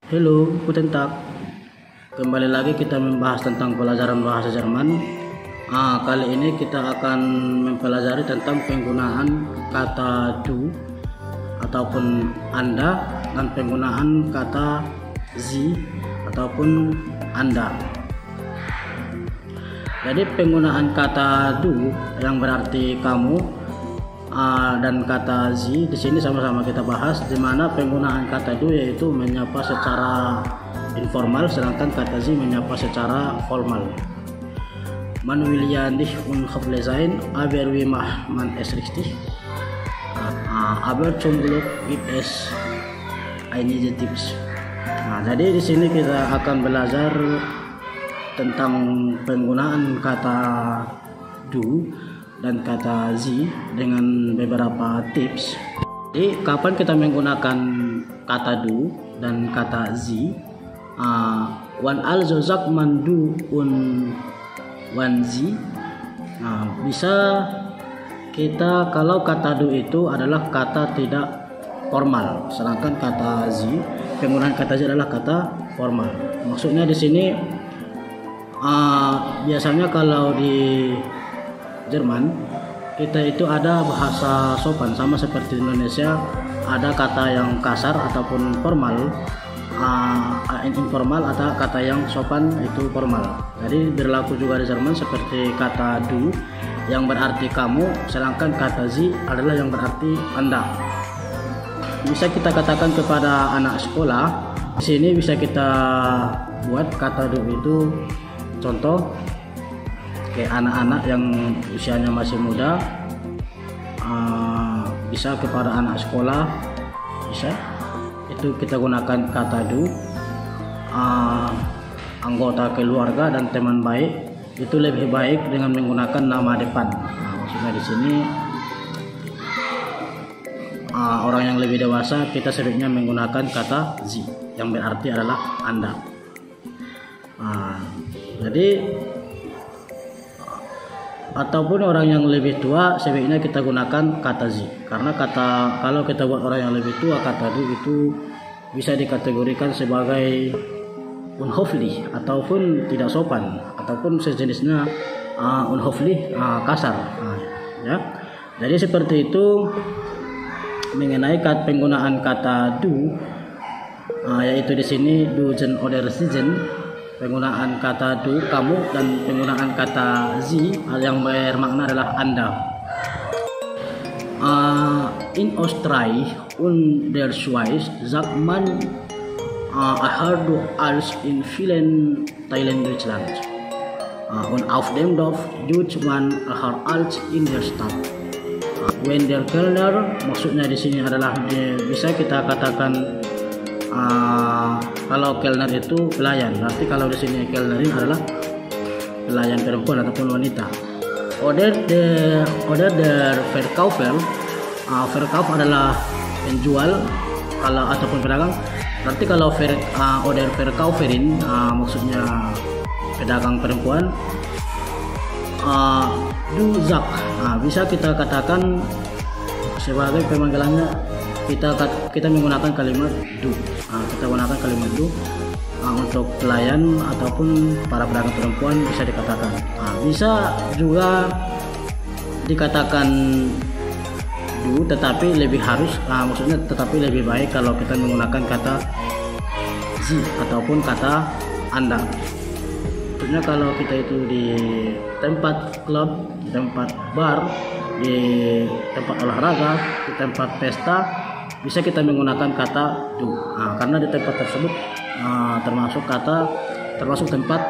Halo, guten Tag. Kembali lagi kita membahas tentang pelajaran bahasa Jerman. Kali ini kita akan mempelajari tentang penggunaan kata du ataupun Anda dan penggunaan kata Sie ataupun Anda. Jadi penggunaan kata du yang berarti kamu dan kata Sie di sini sama-sama kita bahas, di mana penggunaan kata du yaitu menyapa secara informal, sedangkan kata Sie menyapa secara formal. Man will ja nicht unhöflich sein, aber wie macht man es richtig? Aber zum Glück gibt es einige Tipps. Jadi di sini kita akan belajar tentang penggunaan kata du dan kata Sie dengan beberapa tips. Jadi kapan kita menggunakan kata du dan kata Sie? Wann also sagt man du und wann Sie? Bisa kita kalau kata du itu adalah kata tidak formal, sedangkan kata Sie, penggunaan kata Sie adalah kata formal. Maksudnya di sini biasanya kalau di Jerman kita itu ada bahasa sopan, sama seperti di Indonesia ada kata yang kasar ataupun formal, informal, atau kata yang sopan itu formal. Jadi berlaku juga di Jerman seperti kata du yang berarti kamu, sedangkan kata Sie adalah yang berarti Anda. Bisa kita katakan kepada anak sekolah, di sini bisa kita buat kata du itu contoh kayak anak-anak yang usianya masih muda, bisa kepada anak sekolah, bisa itu kita gunakan kata du. Anggota keluarga dan teman baik itu lebih baik dengan menggunakan nama depan. Maksudnya di sini orang yang lebih dewasa kita sebaiknya menggunakan kata Sie yang berarti adalah Anda. Jadi ataupun orang yang lebih tua sebaiknya kita gunakan kata Sie, karena kalau kita buat orang yang lebih tua kata du itu bisa dikategorikan sebagai unhöflich ataupun tidak sopan ataupun sejenisnya unhöflich, kasar. Ya. Jadi seperti itu mengenai penggunaan kata du, yaitu di sini duzen oder sitzen, penggunaan kata du kamu, dan penggunaan kata Sie yang bermakna adalah Anda. In Österreich und der Schweiz sagt man du als in vielen Teilen Deutschland. Und auf dem Dorf sagt man als in der Stadt. When der Kellner, maksudnya di sini adalah bisa kita katakan kalau Kellner itu pelayan, berarti kalau di sini Kellnerin adalah pelayan perempuan ataupun wanita. Oder der Verkäufer, Verkauf adalah penjual, kalau ataupun pedagang. Berarti kalau oder Verkäuferin, maksudnya pedagang perempuan. Du Zak, bisa kita katakan sebagai pemanggilannya kita menggunakan kalimat du. Kita gunakan kalimat du untuk pelayan ataupun para pedagang perempuan bisa dikatakan. Bisa juga dikatakan du, tetapi lebih harus, maksudnya tetapi lebih baik kalau kita menggunakan kata Sie ataupun kata Anda. Maksudnya kalau kita itu di tempat klub, di tempat bar, di tempat olahraga, di tempat pesta, bisa kita menggunakan kata du. Karena di tempat tersebut termasuk tempat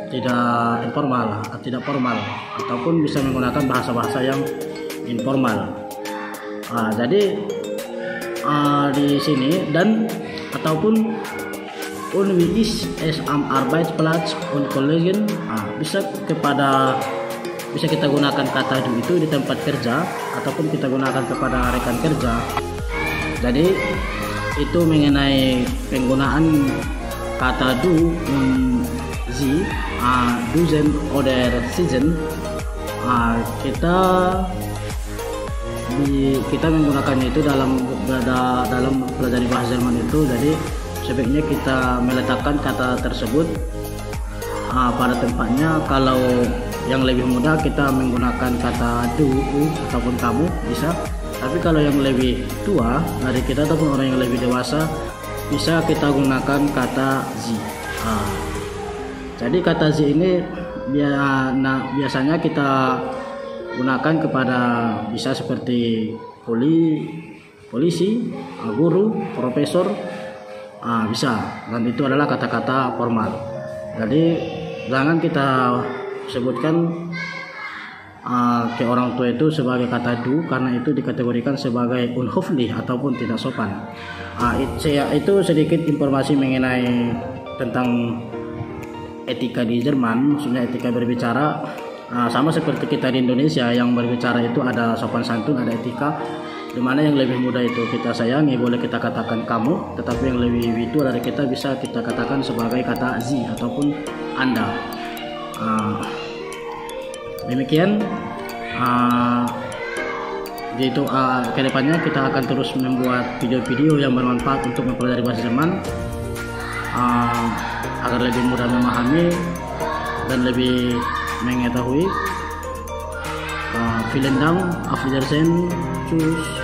tidak informal, tidak formal, ataupun bisa menggunakan bahasa-bahasa yang informal. Jadi di sini dan ataupun wie ist es am Arbeitsplatz und Kollegen, bisa kita gunakan kata du itu di tempat kerja ataupun kita gunakan kepada rekan kerja. Jadi itu mengenai penggunaan kata du und Sie, duzen oder sitzen. Kita menggunakannya itu dalam pelajari bahasa Jerman itu. Jadi sebaiknya kita meletakkan kata tersebut pada tempatnya. Kalau yang lebih mudah kita menggunakan kata du ataupun kamu bisa, tapi kalau yang lebih tua dari kita ataupun orang yang lebih dewasa bisa kita gunakan kata zi. Jadi kata zi ini biasanya kita gunakan kepada bisa seperti polisi, guru, profesor, bisa, dan itu adalah kata-kata formal. Jadi jangan kita sebutkan ke orang tua itu sebagai kata du, karena itu dikategorikan sebagai unhöflich ataupun tidak sopan. Itu sedikit informasi mengenai tentang etika di Jerman, maksudnya etika berbicara. Sama seperti kita di Indonesia yang berbicara itu ada sopan santun, ada etika, dimana yang lebih muda itu kita sayangi boleh kita katakan kamu, tetapi yang lebih tua dari kita bisa kita katakan sebagai kata zi ataupun anda. Demikian yaitu kedepannya kita akan terus membuat video-video yang bermanfaat untuk mempelajari bahasa Jerman agar lebih mudah memahami dan lebih mengetahui. Vielen Dank, auf Wiedersehen, tschüss.